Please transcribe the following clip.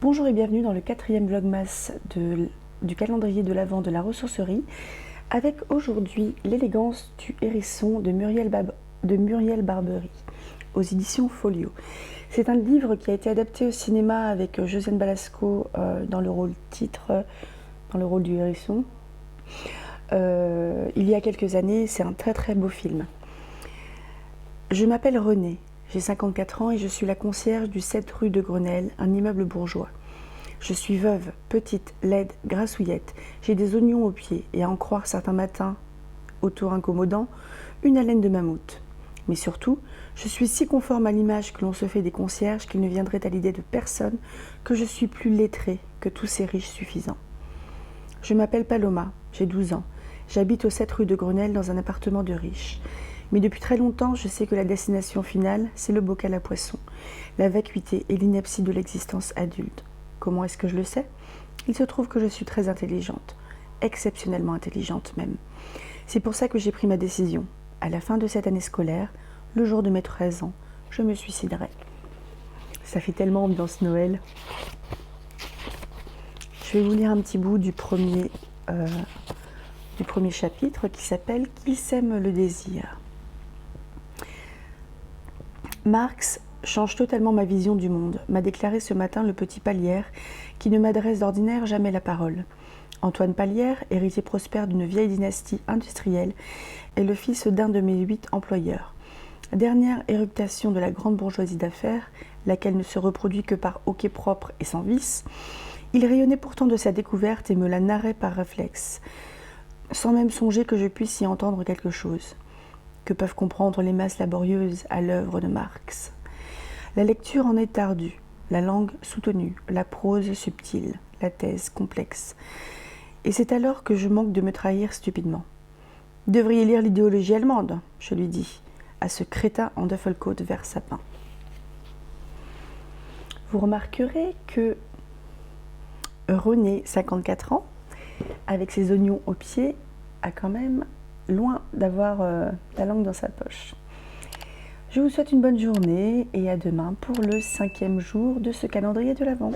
Bonjour et bienvenue dans le 4e vlogmas du calendrier de l'Avent de la ressourcerie, avec aujourd'hui l'élégance du hérisson de Muriel Barbery aux éditions Folio. C'est un livre qui a été adapté au cinéma avec Josiane Balasco dans le rôle titre, dans le rôle du hérisson. Il y a quelques années, c'est un très beau film. Je m'appelle Renée, j'ai 54 ans et je suis la concierge du 7 rue de Grenelle, un immeuble bourgeois. Je suis veuve, petite, laide, grassouillette, j'ai des oignons aux pieds et à en croire certains matins, auto-incommodants, une haleine de mammouth. Mais surtout, je suis si conforme à l'image que l'on se fait des concierges qu'il ne viendrait à l'idée de personne que je suis plus lettrée que tous ces riches suffisants. Je m'appelle Paloma, j'ai 12 ans, j'habite au 7 rue de Grenelle dans un appartement de riche. Mais depuis très longtemps, je sais que la destination finale, c'est le bocal à poisson, la vacuité et l'ineptie de l'existence adulte. Comment est-ce que je le sais? Il se trouve que je suis très intelligente, exceptionnellement intelligente même. C'est pour ça que j'ai pris ma décision. À la fin de cette année scolaire, le jour de mes 13 ans, je me suiciderai. Ça fait tellement ambiance Noël. Je vais vous lire un petit bout du premier chapitre qui s'appelle « Qu'il sème le désir ». Marx change totalement ma vision du monde, m'a déclaré ce matin le petit Palière, qui ne m'adresse d'ordinaire jamais la parole. Antoine Palière, héritier prospère d'une vieille dynastie industrielle, est le fils d'un de mes 8 employeurs. Dernière éruptation de la grande bourgeoisie d'affaires, laquelle ne se reproduit que par hoquet propre et sans vice, il rayonnait pourtant de sa découverte et me la narrait par réflexe, sans même songer que je puisse y entendre quelque chose. Que peuvent comprendre les masses laborieuses à l'œuvre de Marx? La lecture en est ardue, la langue soutenue, la prose subtile, la thèse complexe. Et c'est alors que je manque de me trahir stupidement. « Devriez lire l'idéologie allemande », je lui dis, à ce crétin en duffelcoat vert sapin. Vous remarquerez que Renée, 54 ans, avec ses oignons aux pieds, a quand même loin d'avoir la langue dans sa poche. Je vous souhaite une bonne journée et à demain pour le 5e jour de ce calendrier de l'Avent.